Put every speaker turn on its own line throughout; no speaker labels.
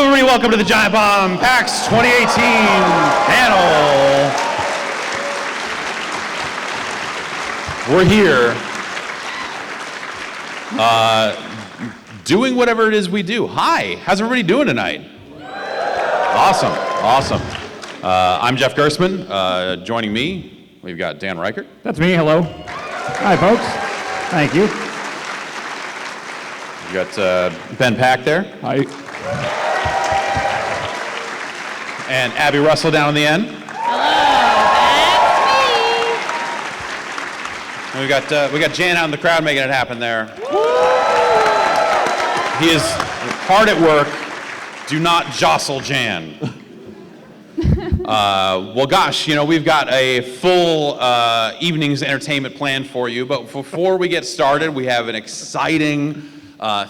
Hello, everybody. Welcome to the Giant Bomb PAX 2018 panel. We're here doing whatever it is we do. Hi, how's everybody doing tonight? Awesome, awesome. I'm Jeff Gersman. Joining me, we've got Dan Reichert.
That's me, hello. Hi, folks. Thank you.
You got Ben Pack there.
Hi.
And Abby Russell down in the end.
Hello,
And we got Jan out in the crowd making it happen there. He is hard at work. Do not jostle Jan. Well, gosh, you know, we've got a full evening's entertainment planned for you. But before we get started, we have an exciting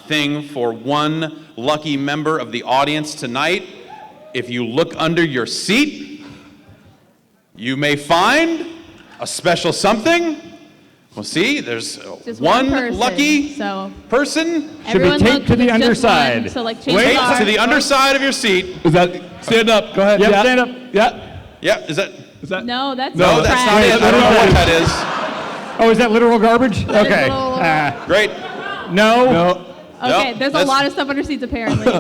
thing for one lucky member of the audience tonight. If you look under your seat, you may find a special something. Well, see, there's one
person,
lucky person.
Should be taped to the underside.
One, so like
Taped to the underside of your seat.
Is that, stand up, go ahead.
Yep,
Yeah.
stand up.
Yeah.
Yeah, is that?
No, that's
No, that's not it. I don't know what that is.
Oh, is that literal garbage?
That is
Okay.
literal-
Great.
No.
No.
Okay,
Nope,
there's a
that's-
lot of stuff under seats apparently.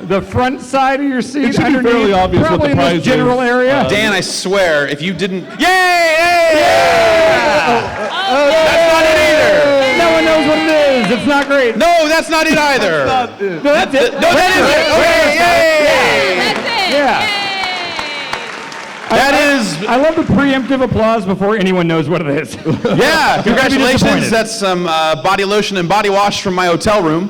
The front side of your seat,
It should be
underneath,
fairly obvious what
probably
the
in
prize
this general
is.
area.
Dan, I swear, if you didn't, yay! That's not it either.
No one knows what it is. It's not great.
No, that's not it either.
No, that's it.
No, that is it. Okay, yay!
That's it.
Yeah.
Yay.
That is,
I love the preemptive applause before anyone knows what it is.
yeah, congratulations.
disappointed.
That's some body lotion and body wash from my hotel room.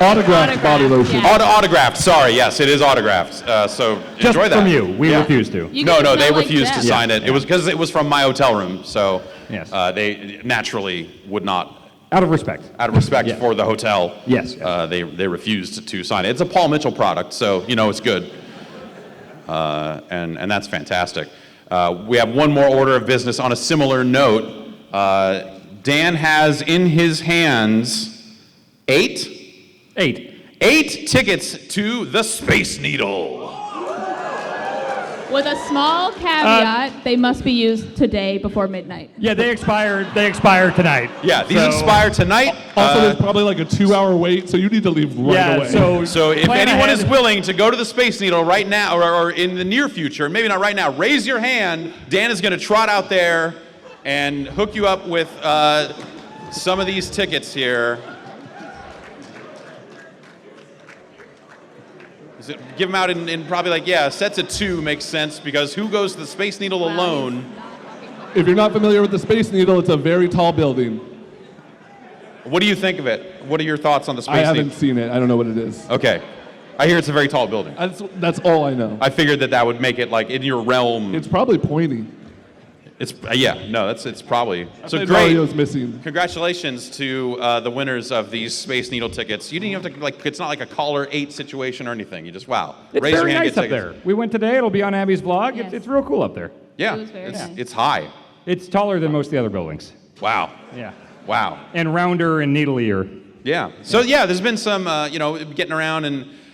Autographed body lotion.
yeah.
Autographed, sorry, yes, it is autographed. So
Just
enjoy that.
from you. We
Yeah.
refuse to.
You
No,
can
no,
smell
they
like
refused to
Jeff.
sign it. It was because it was from my hotel room, so
Yes.
they naturally would not,
Out of respect.
out of respect
Yeah.
for the hotel,
Yes.
they refused to sign it. It's a Paul Mitchell product, so you know it's good, and that's fantastic. We have one more order of business on a similar note. Dan has in his hands eight tickets to the Space Needle.
With a small caveat, they must be used today before midnight.
Yeah, they expire tonight.
Yeah, these
So-
expire tonight.
Also, there's probably like a 2-hour wait, so you need to leave right
Yeah,
away.
So if
plan
anyone
ahead.
is willing to go to the Space Needle right now, or in the near future, maybe not right now, raise your hand. Dan is going to trot out there and hook you up with some of these tickets here. Give them out in probably like, yeah, sets of 2 makes sense, because who goes to the Space Needle alone?
If you're not familiar with the Space Needle, it's a very tall building.
What do you think of it? What are your thoughts on the Space
I
Needle?
haven't seen it. I don't know what it is.
Okay. I hear it's a very tall building.
That's all I know.
I figured that would make it like in your realm.
It's probably pointy.
It's it's probably so
And
great.
Mario's missing.
Congratulations to the winners of these Space Needle tickets. You didn't have to like. It's not like a caller 8 situation or anything. You just
It's
raise your
very
hand,
nice
get
up
tickets.
there. We went today. It'll be on Abby's vlog.
Yes.
It's real cool up there.
Yeah,
It was very nice.
it's high.
It's taller than most of the other buildings.
Wow,
Yeah.
wow.
And rounder and needlier.
Yeah. So yeah, there's been some getting around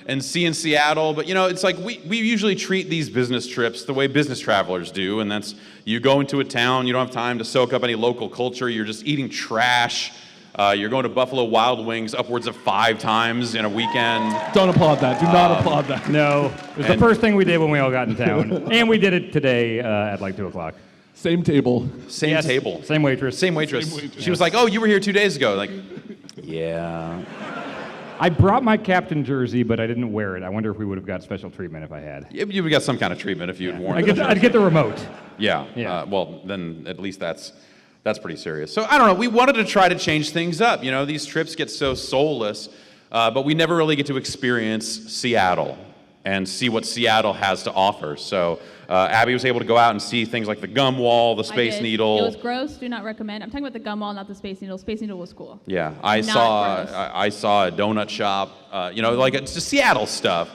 and seeing Seattle, but it's like we usually treat these business trips the way business travelers do, and that's you go into a town, you don't have time to soak up any local culture, you're just eating trash. You're going to Buffalo Wild Wings upwards of 5 times in a weekend.
Don't applaud that. Do not applaud that.
No. It was the first thing we did when we all got in town. And we did it today at like 2 o'clock.
Same table.
Same
Yes.
table.
Same waitress.
Same waitress. She was like, "Oh, you were here 2 days ago." Like, yeah.
I brought my captain jersey, but I didn't wear it. I wonder if we would have got special treatment if I had.
You would got some kind of treatment if you had worn
I'd
it.
get the remote.
Yeah.
Yeah.
Well, then at least that's pretty serious. So I don't know. We wanted to try to change things up. These trips get so soulless, but we never really get to experience Seattle and see what Seattle has to offer. So Abby was able to go out and see things like the gum wall, the
I
Space
did.
Needle.
It was gross. Do not recommend. I'm talking about the gum wall, not the Space Needle. Space Needle was cool.
Yeah, I
Not
saw
gross.
I saw a donut shop. Like it's just Seattle stuff.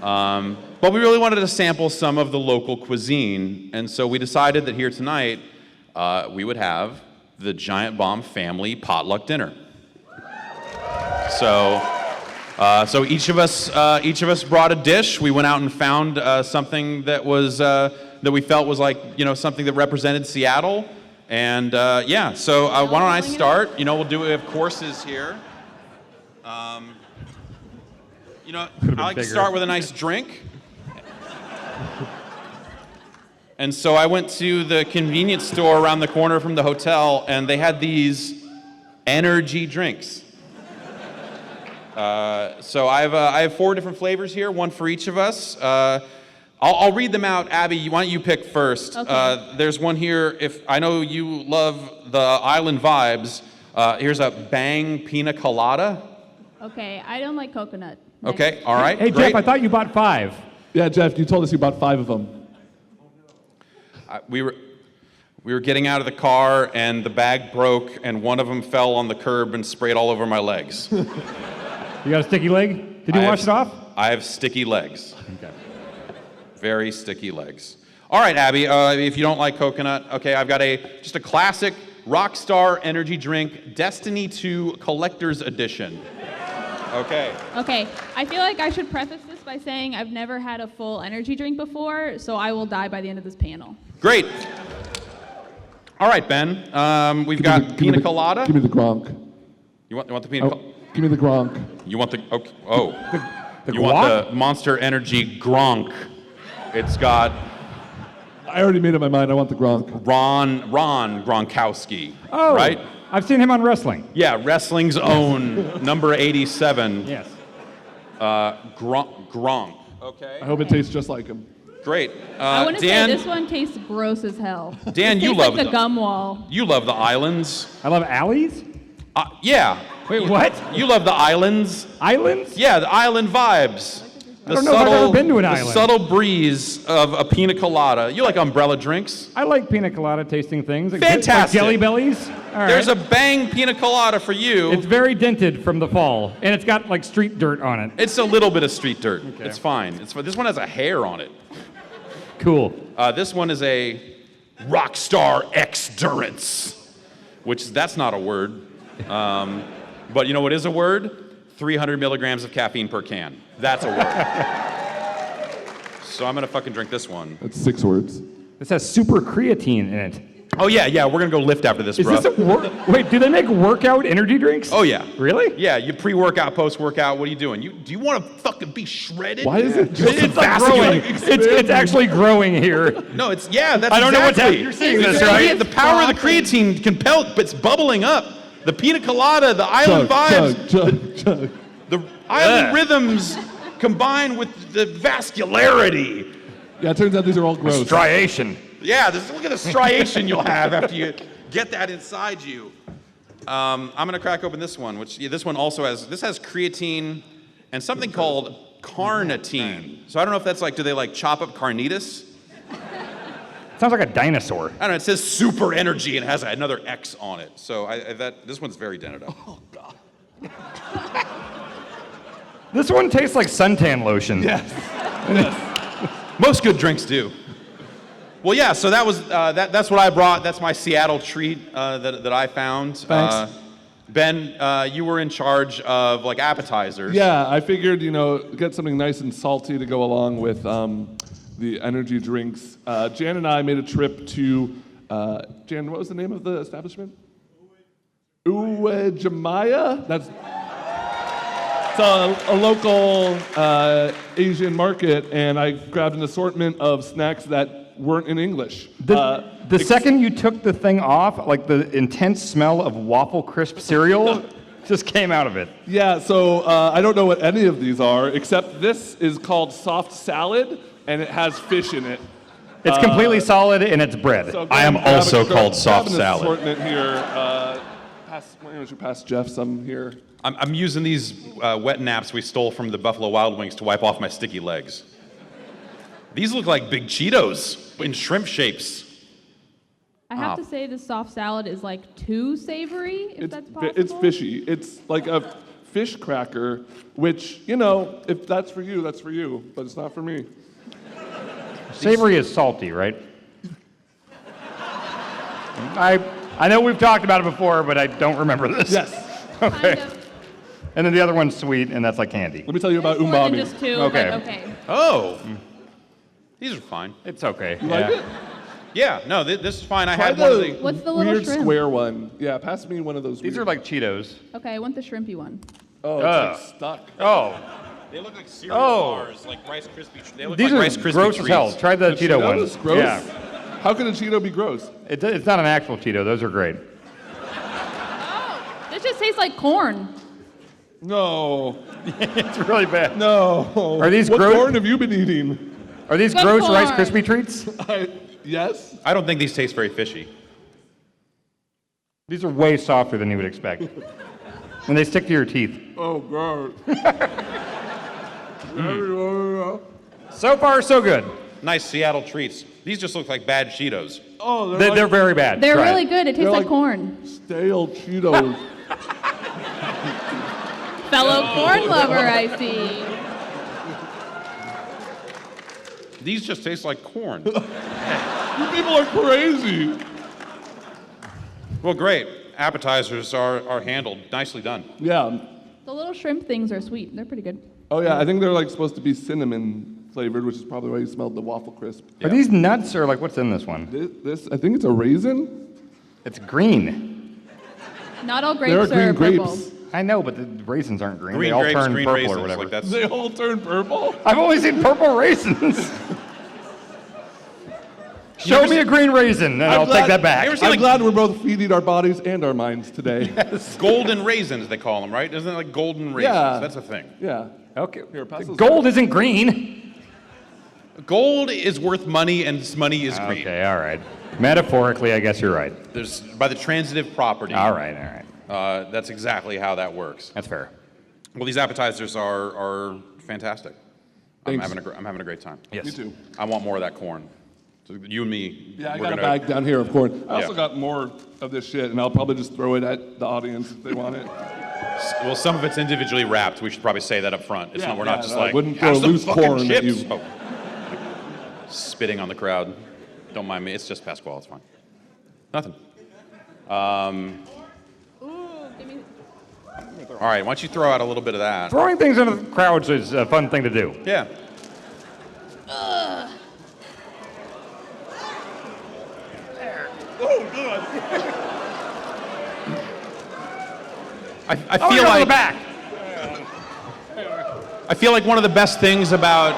But we really wanted to sample some of the local cuisine, and so we decided that here tonight we would have the Giant Bomb family potluck dinner. So So each of us brought a dish. We went out and found something that was that we felt was like something that represented Seattle. And yeah, so why don't I start? We have courses here. I like to start with a nice drink. And so I went to the convenience store around the corner from the hotel, and they had these energy drinks. So I have 4 different flavors here, one for each of us. I'll read them out. Abby, why don't you pick first?
Okay.
There's one here. If I know you love the island vibes, here's a Bang Pina Colada.
Okay, I don't like coconut.
Okay, all right.
Hey,
great.
Jeff, I thought you bought 5.
Yeah, Jeff, you told us you bought 5 of them.
We were getting out of the car, and the bag broke, and one of them fell on the curb and sprayed all over my legs.
You got a sticky leg? Did you wash it off?
I have sticky legs.
Okay.
Very sticky legs. All right, Abby, if you don't like coconut, okay, I've got just a classic Rockstar energy drink, Destiny 2 Collector's Edition. Okay.
Okay, I feel like I should preface this by saying I've never had a full energy drink before, so I will die by the end of this panel.
Great. All right, Ben, we've got pina colada.
Give me the Gronk.
You want the pina colada?
Give me the Gronk.
You want the, okay, oh.
The
You want the Monster Energy Gronk. It's got
I already made up my mind. I want the Gronk.
Ron Gronkowski,
Oh,
right?
I've seen him on wrestling.
Yeah, wrestling's own number 87.
Yes.
Gronk. Okay.
I hope it tastes just like him.
Great.
I want to say
Dan,
this one tastes gross as hell.
Dan,
It
you
tastes
love
like
the
the gum wall.
You love the islands.
I love alleys.
Yeah.
Wait, what?
You love the islands.
Islands?
Yeah, the island vibes.
I don't know if I've ever been to an island.
The subtle breeze of a pina colada. You like umbrella drinks?
I like pina colada tasting things. Like
Fantastic.
Jelly Bellies. All right.
There's a Bang pina colada for you.
It's very dented from the fall, and it's got like street dirt on it.
It's a little bit of street dirt.
Okay.
It's fine. This one has a hair on it.
Cool.
This one is a Rockstar X-Durance, which that's not a word. But you know what is a word? 300 milligrams of caffeine per can. That's a word. So I'm gonna fucking drink this one.
That's 6 words.
This has super creatine in it.
Oh yeah, we're gonna go lift after this,
Is
bro.
this a wait? Do they make workout energy drinks?
Oh yeah.
Really?
Yeah, you pre-workout, post-workout. What are you doing? Do you want to fucking be shredded?
Why is it just
It's like growing. It's actually growing here.
No, that's
I don't know what's happening. You're seeing this, right?
The power of the creatine can but it's bubbling up. The pina colada, the island vibes,
Chug.
the island rhythms combined with the vascularity.
Yeah, it turns out these are all gross.
Striation.
Yeah, look at the striation you'll have after you get that inside you. I'm gonna crack open this one, this one also has creatine and something called carnitine. So I don't know if that's do they chop up carnitas?
Sounds like a dinosaur.
I don't know, it says super energy and has another X on it. So this one's very dented up. Oh God.
This one tastes like suntan lotion.
Yes.
Most good drinks do. Well, yeah, so that was that's what I brought. That's my Seattle treat that I found.
Thanks.
Ben, you were in charge of appetizers.
Yeah, I figured, get something nice and salty to go along with the energy drinks. Jan and I made a trip to, Jan, what was the name of the establishment? Uwejimaya? It's a local Asian market, and I grabbed an assortment of snacks that weren't in English.
The second you took the thing off, the intense smell of waffle crisp cereal just came out of it.
Yeah, so I don't know what any of these are, except this is called soft salad, and it has fish in it.
It's completely solid and it's bread.
So
I am also called soft
grab an
salad.
Assortment here. Why don't you pass Jeff some here?
I'm using these wet naps we stole from the Buffalo Wild Wings to wipe off my sticky legs. These look like big Cheetos in shrimp shapes.
I have to say this soft salad is too savory, if that's possible.
It's fishy. It's like a fish cracker, which, if that's for you, that's for you, but it's not for me.
Savory is salty, right? I know we've talked about it before, but I don't remember this.
Yes.
Okay.
Kind of.
And then the other one's sweet, and that's like candy.
Let me tell you about
More than
umami.
just two,
Okay.
but okay.
Oh, these are fine.
It's okay.
You like it?
Yeah, no, this is fine. I
Try
had one of the.
What's the little
weird
shrimp?
square one. Yeah, pass me one of those.
These
weird-
are like Cheetos.
Okay, I want the shrimpy one.
Oh, it's like stuck.
Oh,
They look like cereal
Oh.
bars, like Rice Krispie. They look
these
like
are
Rice Krispie
gross as hell.
treats.
Try the Cheeto
Cheetos?
ones.
Gross?
Yeah,
How can a Cheeto be gross?
it's not an actual Cheeto. Those are great.
This just tastes like corn.
No.
It's really bad.
No.
Are these
what
gross-
corn have you been eating?
Are these
Good
gross
corn.
Rice Krispie treats?
Yes?
I don't think these taste very fishy.
These are way softer than you would expect. And they stick to your teeth.
Oh, God.
So far, so good.
Nice Seattle treats. These just look like bad Cheetos.
Oh,
They're very bad.
They're
Try
really
it.
good. It tastes
They're
like
like-
corn.
stale Cheetos.
Fellow corn lover, I see.
These just taste like corn.
You people are crazy.
Well, great. Appetizers are handled. Nicely done.
Yeah.
The little shrimp things are sweet. They're pretty good.
Oh, yeah, I think they're like supposed to be cinnamon flavored, which is probably why you smelled the waffle crisp.
Are these nuts or like what's in this one?
This I think it's a raisin.
It's green.
Not all
There are
grapes are
green
purple.
grapes.
I know, but the raisins aren't green.
Green
they all
grapes,
turn
green
purple
raisins.
or whatever.
Like that's
They all turn purple.
I've only seen purple raisins. Show
ever
me a green raisin, and I'll
glad-
take that back.
You ever seen
I'm
like
glad we're both feeding our bodies and our minds today.
golden raisins, they call them, right? Isn't it like golden raisins?
Yeah.
That's a thing.
Yeah.
Okay.
Here, pass those
Gold isn't green.
Gold is worth money, and money is green.
Okay, all right. Metaphorically, I guess you're right.
There's by the transitive property.
All right.
That's exactly how that works.
That's fair.
Well, these appetizers are fantastic. I'm
Thanks.
having a great time.
Yes.
Me too.
I want more of that corn. So you and me.
Yeah, I
we're
got
gonna,
a bag down here of corn. I also
Yeah.
got more of this shit, and I'll probably just throw it at the audience if they want it.
Well, some of it's individually wrapped. We should probably say that up front. It's
Yeah,
not. We're
yeah,
not just
I
like
wouldn't
"Have
throw
some
loose
fucking
corn at
chips."
you.
Oh. Spitting on the crowd. Don't mind me. It's just Pasquale. It's fine. Nothing.
Ooh, give me.
All right. Why don't you throw out a little bit of that?
Throwing things into the crowds is a fun thing to do.
Yeah. I feel
You're on
like
the back.
I feel like one of the best things about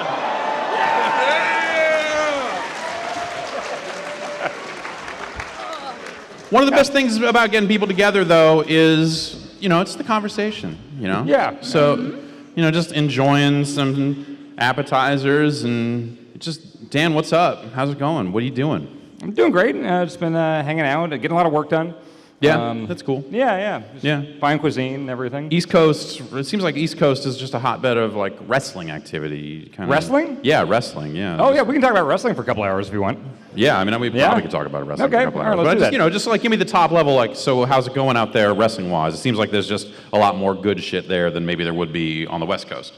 one of the best things about getting people together, though, is it's the conversation.
Yeah.
So, just enjoying some appetizers and just Dan, what's up? How's it going? What are you doing?
I'm doing great. Just been hanging out, getting a lot of work done.
Yeah, that's cool.
Yeah. Just
Yeah.
Fine cuisine and everything.
East Coast. It seems like East Coast is just a hotbed of like wrestling activity. Kinda.
Wrestling?
Yeah, wrestling. Yeah.
Oh, yeah, we can talk about wrestling for a couple hours if you want.
Yeah, I mean, we
Yeah?
probably could talk about wrestling for
Okay,
a couple
all right,
hours.
let's
But
do
just,
that.
just like give me the top level, like, so how's it going out there wrestling-wise? It seems like there's just a lot more good shit there than maybe there would be on the West Coast.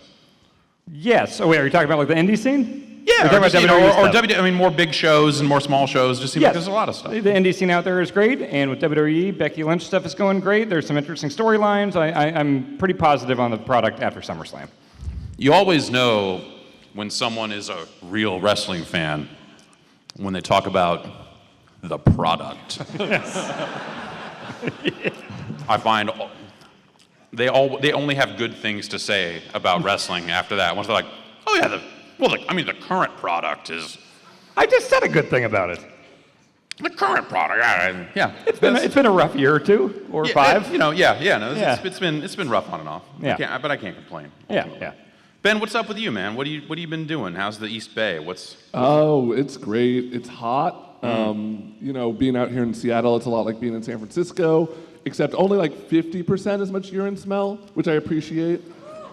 Yes. Oh, wait, are you talking about like the indie scene?
Yeah,
You're talking
or, just,
about WWE
or
stuff?
WWE, I mean, more big shows and more small shows. Just seems like
Yes.
there's a lot of stuff.
The indie scene out there is great, and with WWE, Becky Lynch stuff is going great. There's some interesting storylines. I'm pretty positive on the product after SummerSlam.
You always know when someone is a real wrestling fan when they talk about the product. I find they only have good things to say about wrestling after that. Once they're like, oh yeah, the current product is
I just said a good thing about it.
the current product. Yeah,
It's been a rough year or two, or
yeah,
five.
No,
Yeah.
it's been rough on and off.
Yeah.
But I can't complain.
Yeah.
Ben, what's up with you, man? What have you been doing? How's the East Bay?
Oh, it's great. It's hot. Being out here in Seattle, it's a lot like being in San Francisco, except only like 50% as much urine smell, which I appreciate.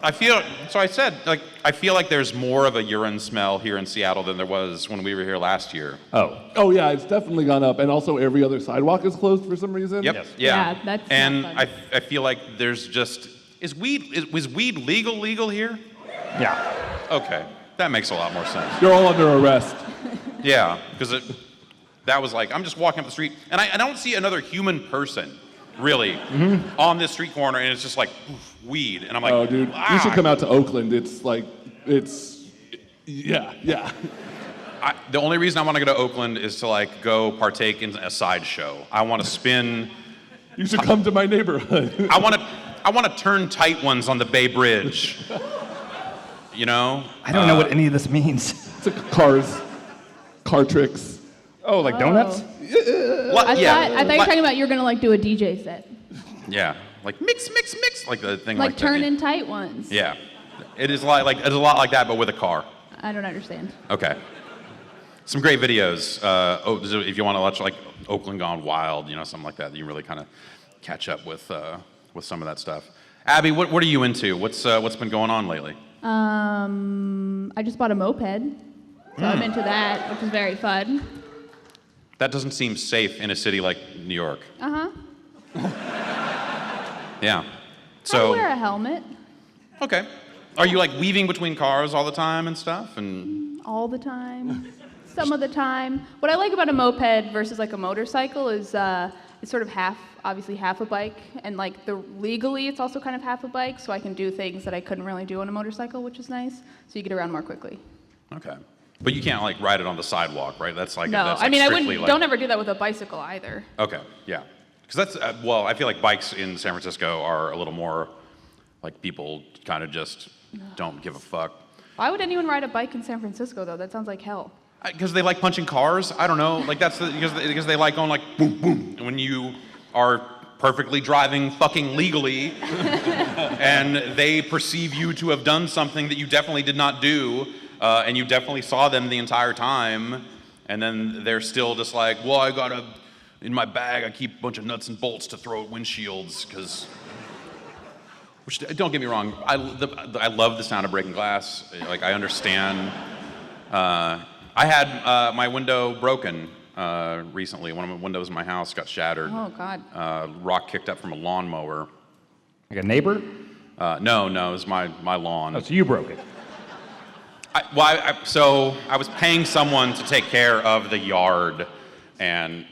I feel like there's more of a urine smell here in Seattle than there was when we were here last year.
Oh yeah, it's definitely gone up, and also every other sidewalk is closed for some reason.
Yep.
Yes.
Yeah.
Yeah, that's not
and
fun.
I feel like there's just was weed legal here?
Yeah.
Okay, that makes a lot more sense.
You're all under arrest.
Yeah, because that was like I'm just walking up the street and I don't see another human person really, on this street corner, and it's just like oof, weed, and I'm like,
Oh, dude, you should come out to Oakland. Yeah.
The only reason I want to go to Oakland is to like go partake in a sideshow. I want to spin.
You should come to my neighborhood.
I want to turn tight ones on the Bay Bridge. You know?
I don't know what any of this means.
It's like car tricks.
Oh, like donuts?
I thought you were talking about you were gonna like do a DJ set,
Yeah, like mix, like the thing
like
that.
turn in tight ones.
Yeah, it is like it's a lot like that, but with a car.
I don't understand.
Okay. Some great videos. If you want to watch like Oakland Gone Wild, you know, something like that, you really kind of catch up with some of that stuff. Abby, what are you into? What's been going on lately?
I just bought a moped, so I'm into that, which is very fun.
That doesn't seem safe in a city like New York. Yeah.
I
So
wear a helmet
okay. Are you like weaving between cars all the time and stuff? And
all the time, some of the time. What I like about a moped versus like a motorcycle is it's sort of obviously half a bike, and like legally it's also kind of half a bike, so I can do things that I couldn't really do on a motorcycle, which is nice. So you get around more quickly.
okay. But you can't like ride it on the sidewalk, right? That's like
No,
that's
I
like
mean I
strictly,
wouldn't.
like,
Don't ever do that with a bicycle either.
Okay, yeah. Because that's well, I feel like bikes in San Francisco are a little more like people kind of just don't give a fuck.
Why would anyone ride a bike in San Francisco though? That sounds like hell.
Because they like punching cars. I don't know. Like because they like going like boom boom. And when you are perfectly driving fucking legally, and they perceive you to have done something that you definitely did not do, and you definitely saw them the entire time, and then they're still just like, well, in my bag, I keep a bunch of nuts and bolts to throw at windshields, because. Which, don't get me wrong, I love the sound of breaking glass. Like, I understand. I had my window broken recently. One of my windows in my house got shattered.
Oh God.
Rock kicked up from a lawnmower.
Like a neighbor?
No, it was my lawn.
Oh, so you broke it.
So I was paying someone to take care of the yard, and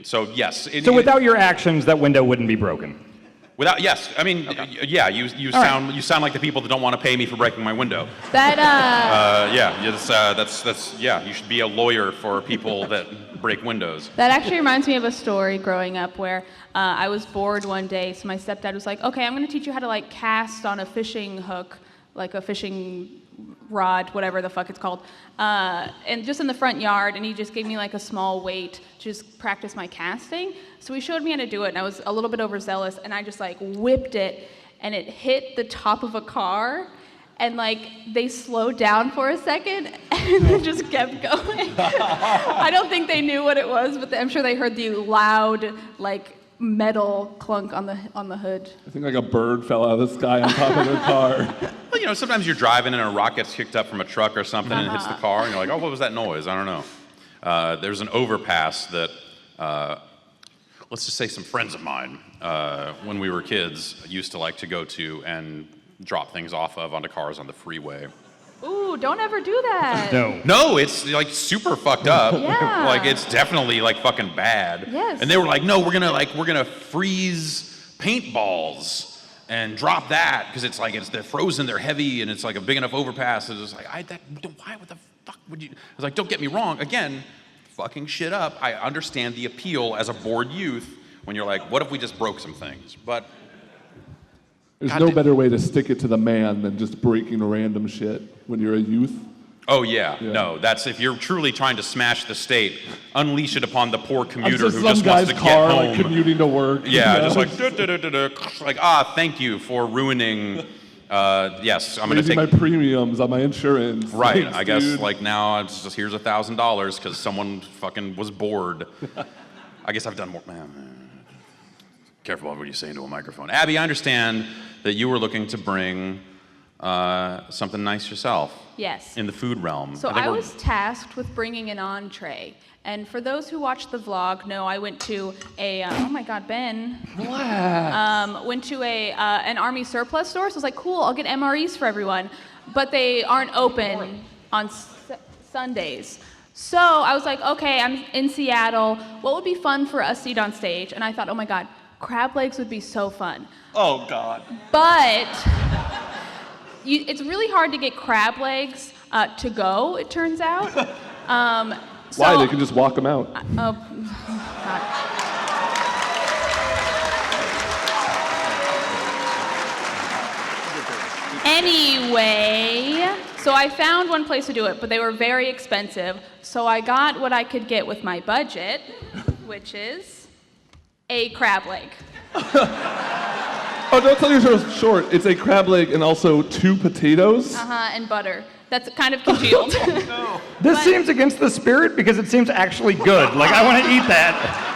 so yes.
So without your actions, that window wouldn't be broken?
Yes, I mean, yeah, you sound like the people that don't want to pay me for breaking my window.
That
Yeah, you should be a lawyer for people that break windows.
That actually reminds me of a story growing up where I was bored one day, so my stepdad was like, okay, I'm going to teach you how to like cast on a fishing hook, like a fishing rod, whatever the fuck it's called, and just in the front yard, and he just gave me like a small weight to just practice my casting. So he showed me how to do it, and I was a little bit overzealous, and I just like whipped it, and it hit the top of a car, and like they slowed down for a second, and then just kept going. I don't think they knew what it was, but I'm sure they heard the loud like metal clunk on the hood.
I think like a bird fell out of the sky on top of the car.
Well, you know, sometimes you're driving and a rock gets kicked up from a truck or something and it hits the car, and you're like, oh, what was that noise? I don't know. There's an overpass that, let's just say some friends of mine, when we were kids, used to like to go to and drop things off of onto cars on the freeway.
Ooh, don't ever do that.
No, it's like super fucked up.
Yeah.
Like it's definitely like fucking bad.
Yes.
And they were like, no, we're gonna freeze paintballs and drop that because they're frozen, they're heavy, and it's like a big enough overpass. It's just like why what the fuck would you? I was like, don't get me wrong. Again, fucking shit up. I understand the appeal as a bored youth when you're like, what if we just broke some things? But
There's no better way to stick it to the man than just breaking random shit when you're a youth.
oh yeah, no, that's if you're truly trying to smash the state, unleash it upon the poor commuter
Just
who
some
just
guy's
wants to
car,
get home.
like commuting to work.
Yeah, just like thank you for ruining. Yes, I'm gonna
Raising
take
my premiums on my insurance.
right.
Thanks,
I guess
dude.
like now it's just here's $1,000 because someone fucking was bored. I guess I've done more. Careful about what you say into a microphone. Abby, I understand that you were looking to bring something nice yourself.
Yes.
In the food realm.
So
think
I
we're-
was tasked with bringing an entree. And for those who watched the vlog, know I went to a, oh my God, Ben. Went to an Army surplus store. So I was like, cool, I'll get MREs for everyone. But they aren't open on Sundays. So I was like, okay, I'm in Seattle. What would be fun for us to eat on stage? And I thought, oh my God, crab legs would be so fun.
Oh, God.
But it's really hard to get crab legs to go, it turns out.
Why? They can just walk them out.
Oh, God. Anyway, so I found one place to do it, but they were very expensive. So I got what I could get with my budget, which is a crab leg.
Oh, don't tell you're so short. It's a crab leg and also 2 potatoes.
And butter. That's kind of congealed.
This seems against the spirit because it seems actually good. Like, I want to eat that.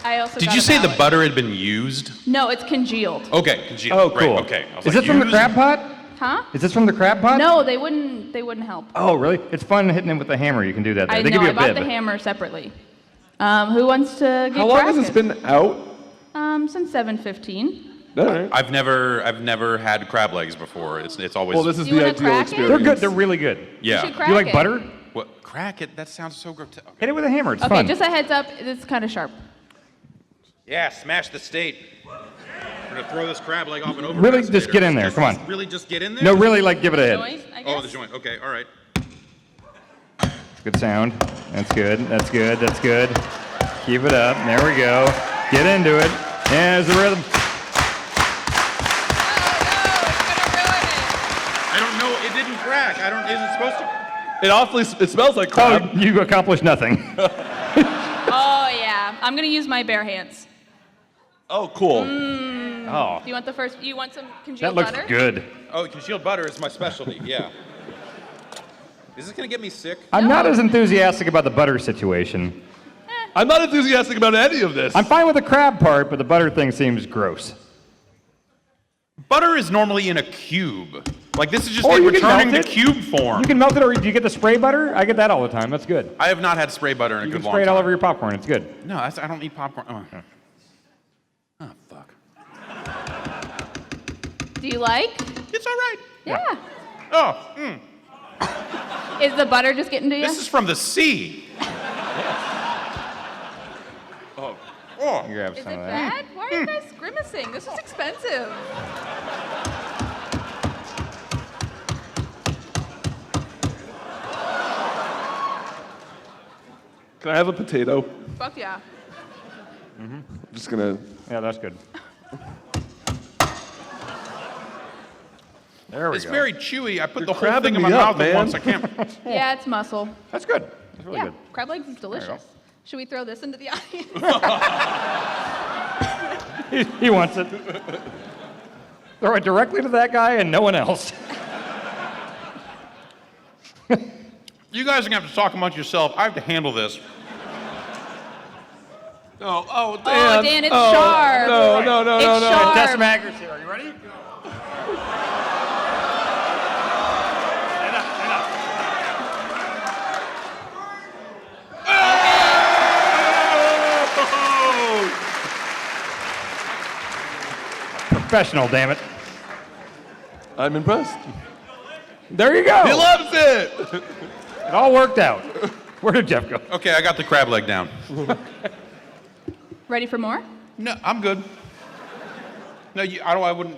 I also
Did
got
you
a
say the
ballot.
butter had been used?
No, it's congealed.
Okay, congealed.
Oh,
Great,
cool.
okay. I was
Is
like,
this from the
used?
crab pot?
Huh?
Is this from the crab pot?
No, they wouldn't help.
Oh, really? It's fun hitting it with the hammer. You can do that there.
I
They
know,
give you
I
a
bought
bib.
the hammer separately. Who wants to get
How long has this
cracking?
been out?
Since 7:15.
All right.
I've never had crab legs before. It's always.
Well, this is
You
the
wanna
ideal
crack it?
experience.
They're good. They're really good.
You should
yeah.
crack
You like
it.
butter?
What? Crack it? That sounds so grotesque.
Hit it with a hammer. It's
Okay,
fun.
just a heads up, it's kind of sharp.
Yeah, smash the state. We're gonna throw this crab leg off and over.
Really, just get in there. Come on.
Really, just get in there.
No, really, like, give it a hit.
Joint, I guess.
Oh, the joint. Okay, all right.
Good sound. That's good. That's good. That's good. Keep it up. There we go. Get into it. Yeah, there's the rhythm.
I don't know. It didn't crack. I don't. Is it supposed to?
It smells like crab.
Oh, you accomplished nothing.
Oh, yeah. I'm going to use my bare hands.
Oh, cool.
Oh,
Do you want the first? You want some
that
congealed
looks
butter?
good.
Oh, congealed butter is my specialty. Yeah. Is this gonna get me sick?
I'm not as enthusiastic about the butter situation.
I'm not enthusiastic about any of this.
I'm fine with the crab part, but the butter thing seems gross.
Butter is normally in a cube. Like this is just
Or
like
you can
returning to
melt it.
cube form.
You can melt it, or do you get the spray butter? I get that all the time. That's good.
I have not had spray butter in a
You
good
can
long
spray it
time.
all over your popcorn. It's good.
No, I don't eat popcorn. Oh, fuck.
Do you like?
It's all right.
Yeah.
Oh,
Is the butter just getting to you?
this is from the sea. Oh, oh.
You grab
Is it
some of that.
bad? Why are you guys grimacing? This is expensive.
Can I have a potato?
Fuck yeah.
I'm just gonna.
Yeah, that's good. There we
It's
go.
very chewy. I put
You're
the whole
crabbing
thing in my
me up,
mouth at
man.
once. I can't.
Yeah, it's muscle.
That's good. That's really
Yeah,
good.
crab legs is delicious. Should we throw this into the audience?
He wants it. Throw it directly to that guy and no one else.
You guys are gonna have to talk amongst yourself. I have to handle this.
Oh, Dan.
Oh, Dan, it's sharp.
No.
It's sharp.
Test some accuracy. Are you ready? Professional, damn it.
I'm impressed.
There you go.
He loves it.
It all worked out. Where did Jeff go?
Okay, I got the crab leg down.
Ready for more?
No, I'm good. No, I wouldn't.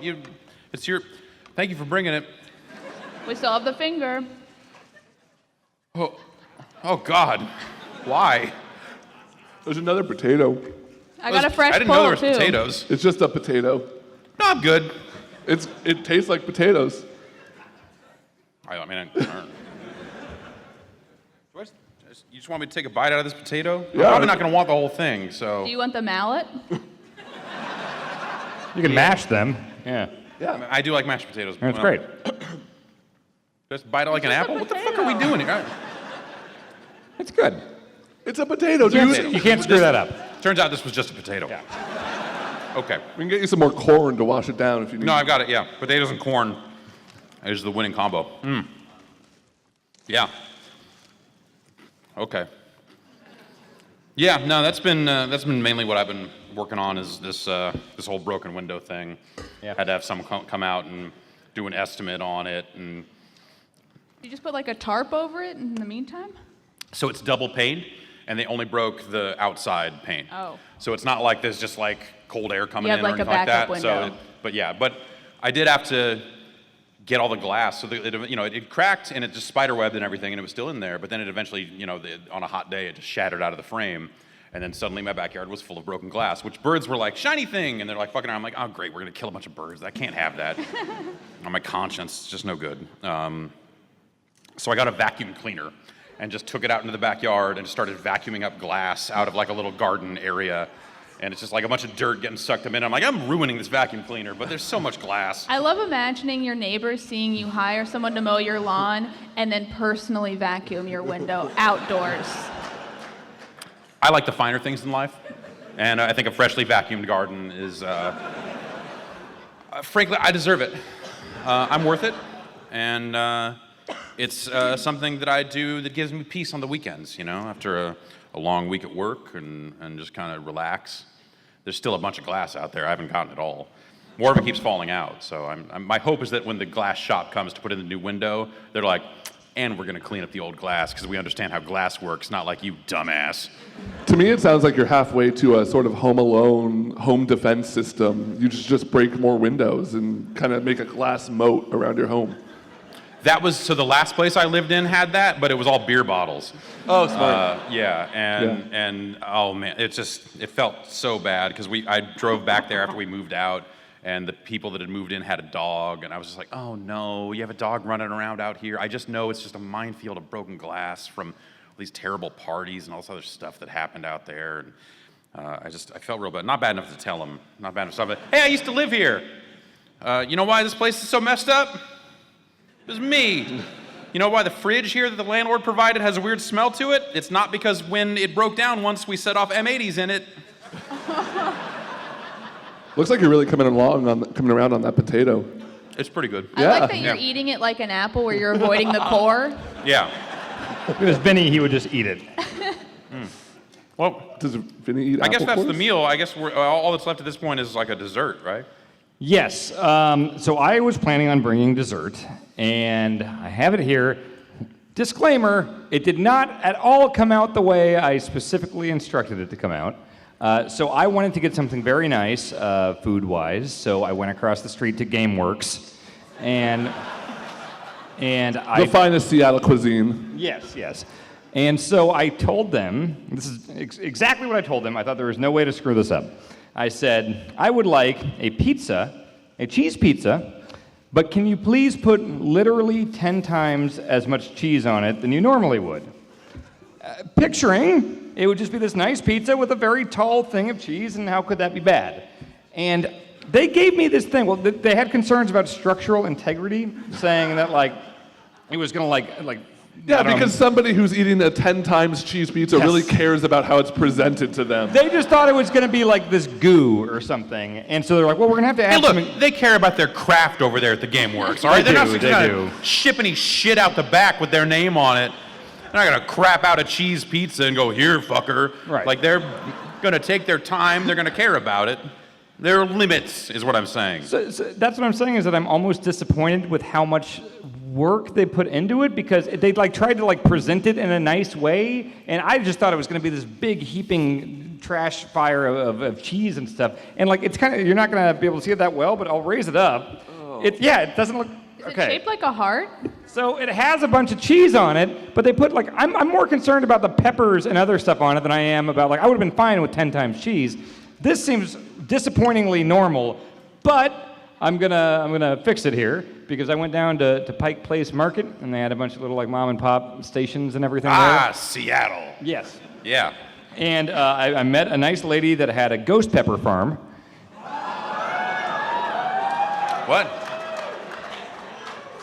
It's your. Thank you for bringing it.
We still have the finger.
Oh God, why?
There's another potato.
I got a fresh
I didn't know there was
too.
potatoes.
It's just a potato.
No, I'm good.
It tastes like potatoes.
I mean, you just want me to take a bite out of this potato? I'm
Yeah.
probably not going to want the whole thing, so.
Do you want the mallet?
You can mash them. Yeah.
Yeah.
I do like mashed potatoes.
That's
Well,
great.
Just bite it like an
It's just a
apple? What the fuck are we
potato.
doing here?
It's good.
It's a potato,
You
dude.
can't screw that up.
Turns out this was just a potato. Okay.
We can get you some more corn to wash it down if you need.
No, I've got it, yeah. Potatoes and corn is the winning combo. Yeah. Okay. Yeah, no, that's been mainly what I've been working on is this whole broken window thing.
Yeah.
Had to have someone come out and do an estimate on it, and
You just put like a tarp over it in the meantime?
so it's double paid. and they only broke the outside paint.
Oh.
So it's not like there's just like cold air coming
You
in
have,
or
like, a
anything like that.
backup window.
But I did have to get all the glass. So it cracked and it just spiderwebbed and everything, and it was still in there. But then it eventually, on a hot day, it just shattered out of the frame. And then suddenly my backyard was full of broken glass, which birds were like, shiny thing. And they're like fucking around. I'm like, oh, great, we're going to kill a bunch of birds. I can't have that. On my conscience, it's just no good. So I got a vacuum cleaner and just took it out into the backyard and started vacuuming up glass out of like a little garden area. And it's just like a bunch of dirt getting sucked in. I'm like, I'm ruining this vacuum cleaner, but there's so much glass.
I love imagining your neighbors seeing you hire someone to mow your lawn and then personally vacuum your window outdoors.
I like the finer things in life, and I think a freshly vacuumed garden is, frankly, I deserve it. I'm worth it, and it's something that I do that gives me peace on the weekends, after a long week at work and just kind of relax. There's still a bunch of glass out there. I haven't gotten it all. More of it keeps falling out, so my hope is that when the glass shop comes to put in the new window, they're like, and we're going to clean up the old glass because we understand how glass works, not like you dumbass.
To me, it sounds like you're halfway to a sort of Home Alone home defense system. You just break more windows and kind of make a glass moat around your home.
So the last place I lived in had that, but it was all beer bottles.
Oh, smart.
And oh man, it felt so bad because I drove back there after we moved out. And the people that had moved in had a dog, and I was just like, oh no, you have a dog running around out here. I just know it's just a minefield of broken glass from these terrible parties and all this other stuff that happened out there. And I felt real bad. Not bad enough to tell him. Not bad enough to say, hey, I used to live here. You know why this place is so messed up? It was me. You know why the fridge here that the landlord provided has a weird smell to it? It's not because when it broke down once, we set off M80s in it.
Looks like you're really coming around on that potato.
It's pretty good.
I like that you're eating it like an apple where you're avoiding the core.
Yeah.
If it was Vinny, he would just eat it.
Well,
Does Vinny eat
I guess
apple
that's the
cores?
meal. I guess all that's left at this point is like a dessert, right?
Yes. So I was planning on bringing dessert, and I have it here. Disclaimer, it did not at all come out the way I specifically instructed it to come out. So I wanted to get something very nice, food-wise, so I went across the street to GameWorks, and
The finest Seattle cuisine.
Yes. And so I told them, this is exactly what I told them. I thought there was no way to screw this up. I said, I would like a pizza, a cheese pizza, but can you please put literally 10 times as much cheese on it than you normally would? Picturing, it would just be this nice pizza with a very tall thing of cheese, and how could that be bad? And they gave me this thing. Well, they had concerns about structural integrity, saying that, like, it was going to,
Yeah, because somebody who's eating a 10 times cheese pizza really cares about how it's presented to them.
They just thought it was going to be like this goo or something. And so they're like, well, we're going to have
Hey,
some...
look, they care about their craft over there at the GameWorks, all right? They're not
they
gonna
do.
ship any shit out the back with their name on it. They're not gonna crap out a cheese pizza and go, here, fucker.
Right.
Like, they're gonna take their time, they're gonna care about it. There are limits, is what I'm saying.
So that's what I'm saying, is that I'm almost disappointed with how much work they put into it, because they tried to present it in a nice way, and I just thought it was going to be this big heaping trash fire of cheese and stuff, and it's kind of, you're not going to be able to see it that well, but I'll raise it up. It doesn't look
Is
okay.
it shaped like a heart?
So it has a bunch of cheese on it, but they put I'm more concerned about the peppers and other stuff on it than I am about I would have been fine with 10 times cheese. This seems disappointingly normal, but I'm gonna fix it here, because I went down to Pike Place Market, and they had a bunch of little mom and pop stations and everything there.
Seattle.
Yes.
Yeah.
And I met a nice lady that had a ghost pepper farm.
What?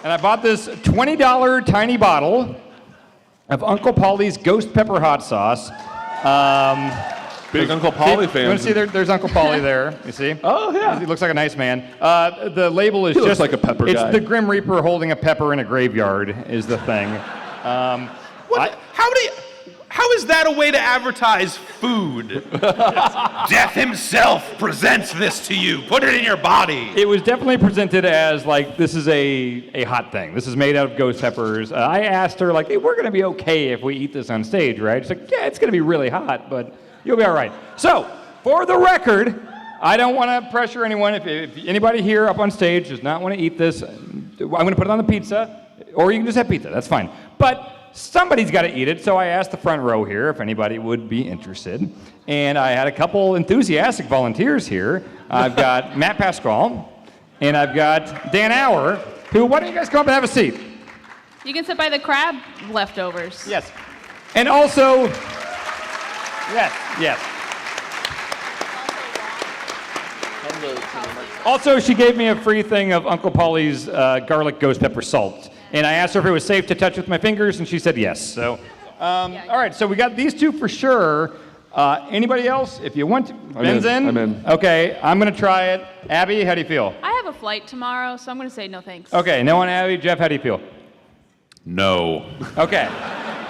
And I bought this $20 tiny bottle of Uncle Polly's ghost pepper hot sauce.
Big Uncle Polly fan.
You want to see there's Uncle Polly there, you see?
Oh, yeah.
He looks like a nice man. The label is
He looks
just...
like a pepper
it's
guy.
the Grim Reaper holding a pepper in a graveyard is the thing.
What? How is that a way to advertise food? Death himself presents this to you. Put it in your body.
It was definitely presented as like, this is a hot thing. This is made out of ghost peppers. I asked her like, hey, we're gonna be okay if we eat this on stage, right? She's like, yeah, it's gonna be really hot, but you'll be all right. So, for the record, I don't wanna pressure anyone. If anybody here up on stage does not wanna eat this, I'm gonna put it on the pizza, or you can just have pizza, that's fine. But somebody's got to eat it, so I asked the front row here if anybody would be interested. And I had a couple enthusiastic volunteers here. I've got Matt Pascal, and I've got Dan Auer, who, why don't you guys come up and have a seat?
You can sit by the crab leftovers.
Yes. And also, yes. Also, she gave me a free thing of Uncle Polly's garlic ghost pepper salt. And I asked her if it was safe to touch with my fingers, and she said yes. So, all right, so we got these two for sure. Anybody else? If you want to, Ben's in?
I'm in.
Okay, I'm gonna try it. Abby, how do you feel?
I have a flight tomorrow, so I'm going to say no thanks.
Okay, no one, Abby. Jeff, how do you feel?
No.
Okay,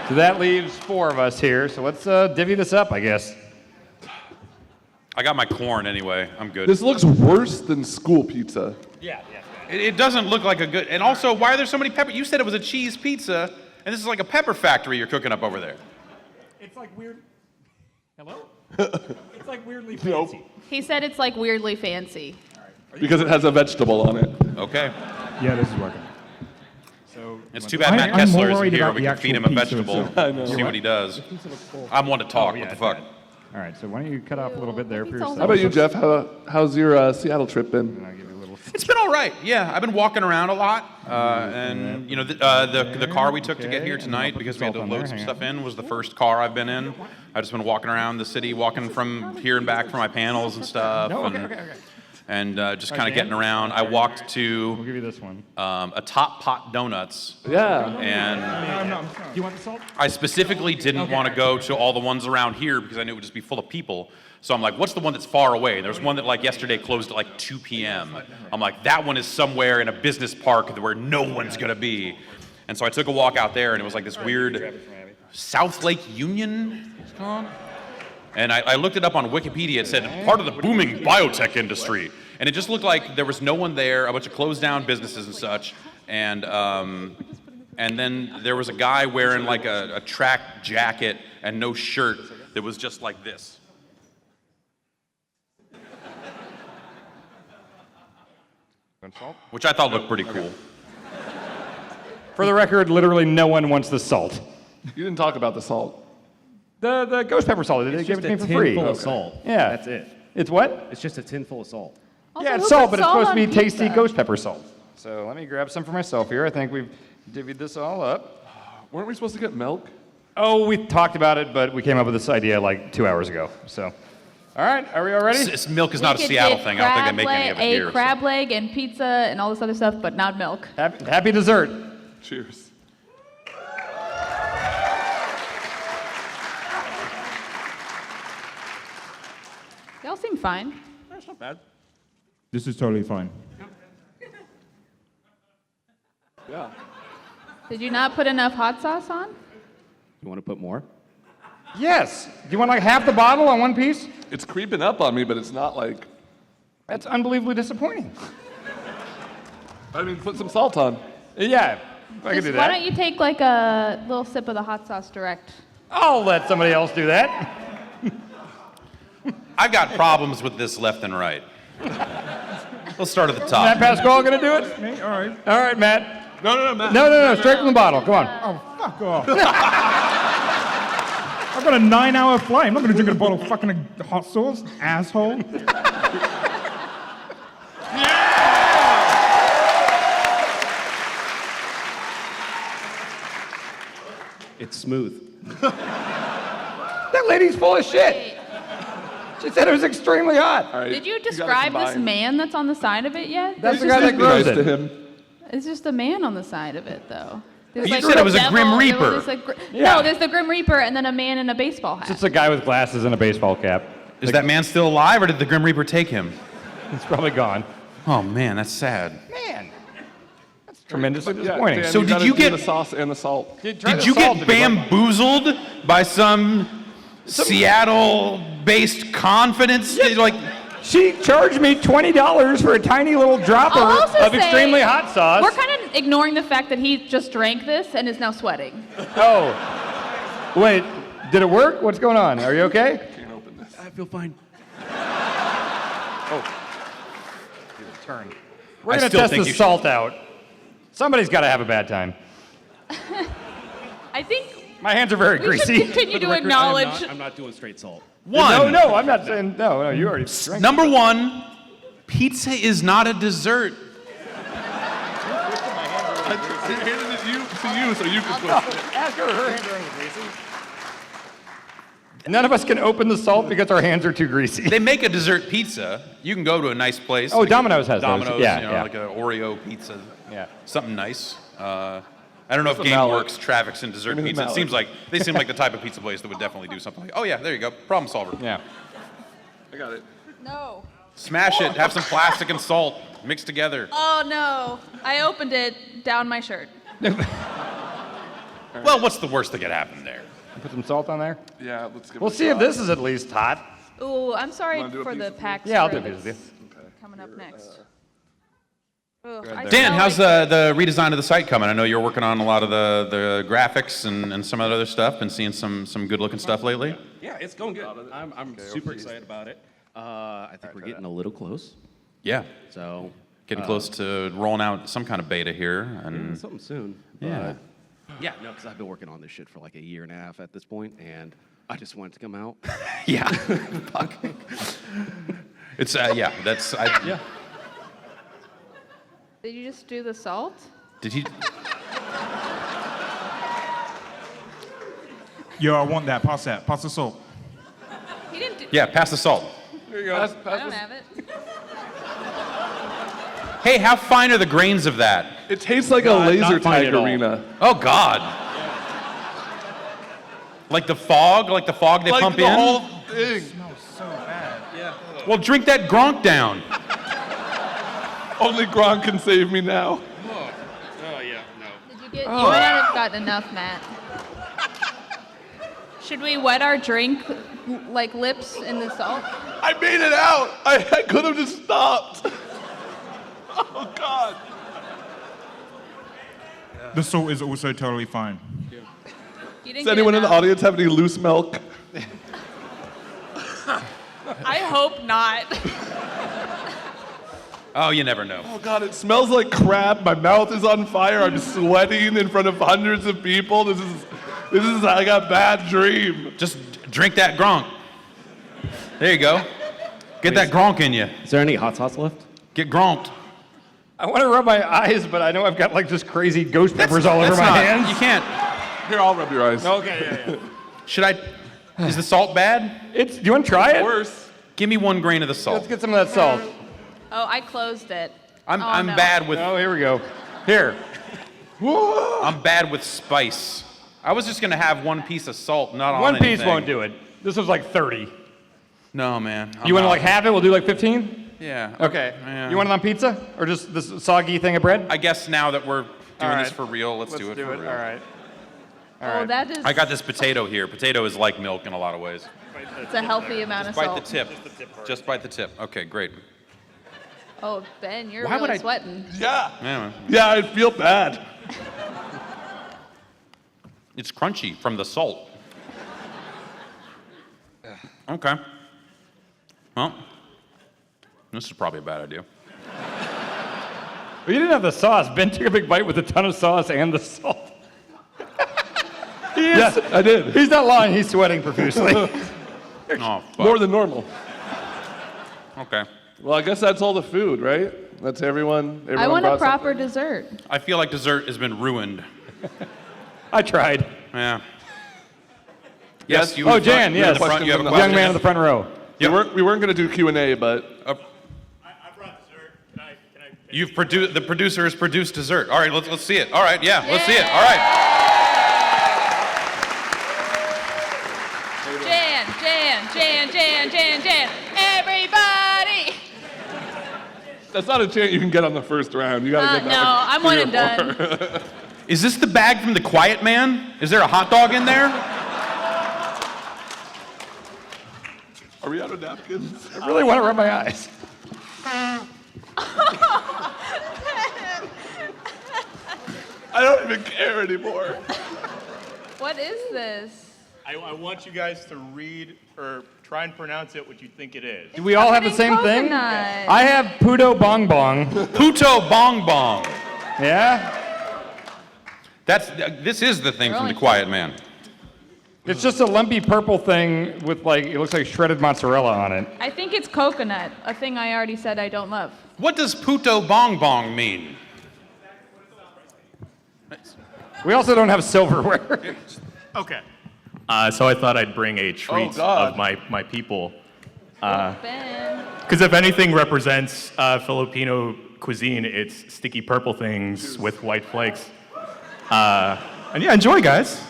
so that leaves 4 of us here. So let's divvy this up, I guess.
I got my corn anyway. I'm good.
This looks worse than school pizza.
Yeah.
It doesn't look like a good. And also, why are there so many pepper? You said it was a cheese pizza, and this is like a pepper factory you're cooking up over there.
It's like weird. Hello? It's like weirdly fancy.
He said it's like weirdly fancy.
Because it has a vegetable on it.
Okay.
Yeah, this is working.
So
It's too bad Matt
I'm more
Kessler isn't
worried
here.
about
We
the
can feed
actual
him a
pizza
vegetable.
itself.
I know.
See what he does. I'm one to talk. What the fuck?
all right. So why don't you cut off a little bit there for
Maybe
yourself?
How about you, Jeff? How's your Seattle trip been?
I'll give you a little.
It's been all right. Yeah, I've been walking around a lot, and you know, the car we took to get here tonight because we had to load some stuff in was the first car I've been in. I've just been walking around the city, walking from here and back for my panels and stuff, and just kind of getting around. I walked
We'll
to
give you this one.
a Top Pot Donuts,
Yeah.
and
Do you want the salt?
I specifically didn't want to go to all the ones around here because I knew it would just be full of people. So I'm like, what's the one that's far away? There's one that like yesterday closed at like 2 p.m. I'm like, that one is somewhere in a business park where no one's gonna be. And so I took a walk out there and it was like this weird South Lake Union, it's called? And I looked it up on Wikipedia. It said part of the booming biotech industry. And it just looked like there was no one there, a bunch of closed down businesses and such. And then there was a guy wearing like a track jacket and no shirt that was just like this. Which I thought looked pretty cool.
For the record, literally no one wants the salt.
You didn't talk about the salt.
The ghost pepper salt, they gave it to me for free.
full of salt.
Yeah.
That's it.
It's what?
It's just a tin full of salt.
Also,
Yeah, it's
who
salt,
puts
but it's supposed to be
on
tasty
pizza?
ghost pepper salt. So let me grab some for myself here. I think we've divvied this all up.
Weren't we supposed to get milk?
Oh, we talked about it, but we came up with this idea like 2 hours ago. So, all right, are we all ready?
Milk is not a
We could
Seattle
get
thing. I don't think they make any of it
a
here.
crab leg and pizza and all this other stuff, but not milk.
Happy dessert.
Cheers.
They all seem fine.
That's not bad.
This is totally fine.
Yeah.
Did you not put enough hot sauce on?
You want to put more?
Yes. Do you want like half the bottle on one piece?
It's creeping up on me, but it's not like.
That's unbelievably disappointing.
I mean, put some salt on.
Yeah, I can do
Why
that.
don't you take like a little sip of the hot sauce direct?
I'll let somebody else do that.
I've got problems with this left and right. Let's start at the
Matt
top.
Pascal gonna do it?
Me? All right.
All right, Matt.
No, Matt.
No, straight from the bottle. Come on.
Oh, fuck off. I've got a 9-hour flight. I'm not going to drink a bottle of fucking hot sauce, asshole.
It's smooth.
That lady's full of shit. She said it was extremely hot.
All right,
Did you
gotta
describe this
combine.
man that's on the side of it yet?
That's the
Just
guy that
be nice
grows
to
it.
him.
It's just a man on the side of it, though. There's
You said it was a Grim
devil-
Reaper.
there's a
Yeah.
No, there's the Grim Reaper and then a man in a baseball hat.
It's a guy with glasses and a baseball cap.
Is that man still alive, or did the Grim Reaper take him?
He's probably gone.
Oh man, that's sad.
Man, that's tremendously disappointing.
Dan,
So
you
did
gotta
you
do
get-
the sauce and the salt?
Try
Did
the
you
salt
get
if you want.
bamboozled by some Seattle-based confidence? Like,
She charged me $20 for a tiny little dropper
I'll also
of
say,
extremely hot sauce.
We're kind of ignoring the fact that he just drank this and is now sweating.
Oh. Wait, did it work? What's going on? Are you okay?
I feel fine.
We're
I
going to
still
test
think
the
you should-
salt out. Somebody's got to have a bad time.
I think
My hands are very
we should
greasy.
continue
For the
to
record,
acknowledge.
I'm not doing straight salt.
No,
one.
no, I'm not saying, no, you already drank.
Number one, pizza is not a dessert.
I handed it to you so you can put it.
Ask her, her hands are greasy. None of us can open the salt because our hands are too greasy.
They make a dessert pizza. You can go to a nice place.
Oh,
like
Domino's has those.
Domino's,
Yeah,
you know,
yeah.
like an Oreo pizza.
Yeah.
Something nice. I don't know if
What's a mallet?
GameWorks traffics in dessert
Give me the
pizza. It
mallet.
seems like they seem like the type of pizza place that would definitely do something like, oh yeah, there you go, problem solver.
Yeah.
I got it.
No.
Smash it, have some plastic and salt mixed together.
Oh no. I opened it down my shirt.
Well, what's the worst that could happen there?
Put some salt on there.
Yeah, let's give
We'll
it a
see if
shot.
this is at least hot.
Ooh, I'm sorry
Wanna do a
for
piece
the
of me?
PAX.
Yeah, I'll do a
ratings
piece of
coming up next. Ugh, I
Dan,
smell
how's
like-
the redesign of the site coming? I know you're working on a lot of the graphics and some of the other stuff. Been seeing some good looking stuff lately.
Yeah, it's going good. I'm super excited about it. I think we're getting a little close.
Yeah,
So
getting close to rolling out some kind of beta here. And
something soon.
Yeah.
Yeah, no, because I've been working on this shit for like a year and a half at this point, and I just want it to come out.
yeah, fuck. It's yeah. That's yeah.
Did you just do the salt?
Did you?
Yo, I want that. Pass that. Pass the salt.
He didn't do.
Yeah, pass the salt.
Here you go.
I don't have it.
Hey, how fine are the grains of that?
It tastes like a
Not
laser
fine
tag
at all.
arena.
Oh God. Like the fog they
Like
pump
the
in.
whole thing.
Smells so bad.
Yeah.
Well, drink that Gronk down.
Only Gronk can save me now.
Oh yeah, no.
Did you get? You might not have gotten enough, Matt. Should we wet our drink, like lips, in the salt?
I made it out. I could have just stopped. Oh God.
The salt is also totally fine.
You didn't
Does
get
anyone in the
enough.
audience have any loose milk?
I hope not.
Oh, you never know.
Oh God, it smells like crap. My mouth is on fire. I'm sweating in front of hundreds of people. This is like a bad dream.
Just drink that Gronk. There you go. Get that Gronk in you.
Is there any hot sauce left?
Get Gronked.
I want to rub my eyes, but I know I've got like just crazy ghost peppers all over
That's
my
not-
hands.
You can't.
Here, I'll rub your eyes.
Okay, yeah.
Should I? Is the salt bad?
Do you want to try it?
Worse.
Give me 1 grain of the
Let's
salt.
get some of that salt.
Oh, I closed it.
I'm
no.
bad with
Oh, here we go. Here.
I'm bad with spice. I was just gonna have 1 piece of salt, not on
One piece
anything.
won't do it. This was like 30.
No, man.
You want to like half it? We'll do like 15?
Yeah.
Okay.
Yeah.
You want it on pizza? Or just this soggy thing of bread?
I guess now that we're doing this
right.
for real, let's do it for real.
All right.
Oh, that is.
I got this potato here. Potato is like milk in a lot of ways.
It's a healthy amount of
Bite
salt.
the tip. Just bite the tip. Okay, great.
Oh, Ben, you're
Why would
really
I-
sweating.
Yeah.
Yeah,
Yeah, I feel bad.
it's crunchy from the salt. Okay. Well, this is probably a bad idea.
Well, you didn't have the sauce. Ben took a big bite with a ton of sauce and the salt.
Yes, I did.
He's not lying. He's sweating profusely.
Oh, fuck.
More than normal.
Okay.
Well, I guess that's all the food, right? That's everyone.
I want a
brought
proper
something?
dessert.
I feel like dessert has been ruined.
I tried.
Yeah.
Yes.
you.
Oh,
in front-
Jan,
you're in
yes.
the front. You have a
Young
question?
Young man in the front row.
Yep.
We weren't going to do Q&A, but
Uh, You've produced. The producer has produced dessert. All right, let's see it. All right, yeah, let's see it. All right.
Jan. Everybody.
That's not a chant you can get on the first round. You gotta get
No,
that.
I'm one and done.
Is this the bag from the Quiet Man? Is there a hot dog in there?
Are we out of napkins?
I really want to rub my eyes.
I don't even care anymore.
What is this?
I want you guys to read or try and pronounce it what you think it is.
Do we all have the same thing?
Coconut.
I have Puto Bong Bong.
Puto Bong Bong.
Yeah?
This is the thing
They're
from the
only
Quiet Man.
It's just a lumpy purple thing with like, it looks like shredded mozzarella on it.
I think it's coconut, a thing I already said I don't love.
What does Puto Bong Bong mean?
We also don't have silverware.
Okay. So I thought I'd bring a treat
God.
of my people.
Ben.
Because if anything represents Filipino cuisine, it's sticky purple things with white flakes. And yeah, enjoy, guys.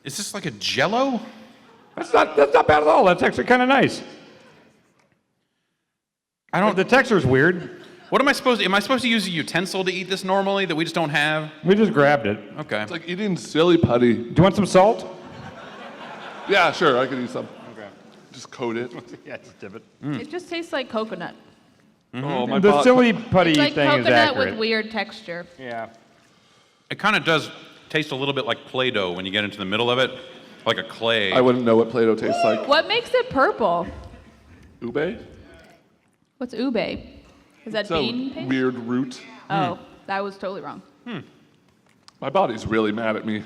Is this like a Jello?
That's not bad at all. That's actually kind of nice.
I don't.
The texture's weird.
What am I supposed to? Am I supposed to use a utensil to eat this normally that we just don't have?
We just grabbed it.
Okay.
It's like eating silly putty.
Do you want some salt?
Yeah, sure, I can use some. Okay. Just coat it.
Yeah, just dip it.
It just tastes like coconut.
Oh, my
The
bot-
silly putty
It's like
thing is
coconut
accurate.
with weird texture.
Yeah.
It kind of does taste a little bit like Play-Doh when you get into the middle of it, like a clay.
I wouldn't know what Play-Doh tastes like.
What makes it purple?
Ube?
What's ube? Is that
It's a
bean paste?
weird root.
Oh, that was totally wrong.
My body's really mad at me.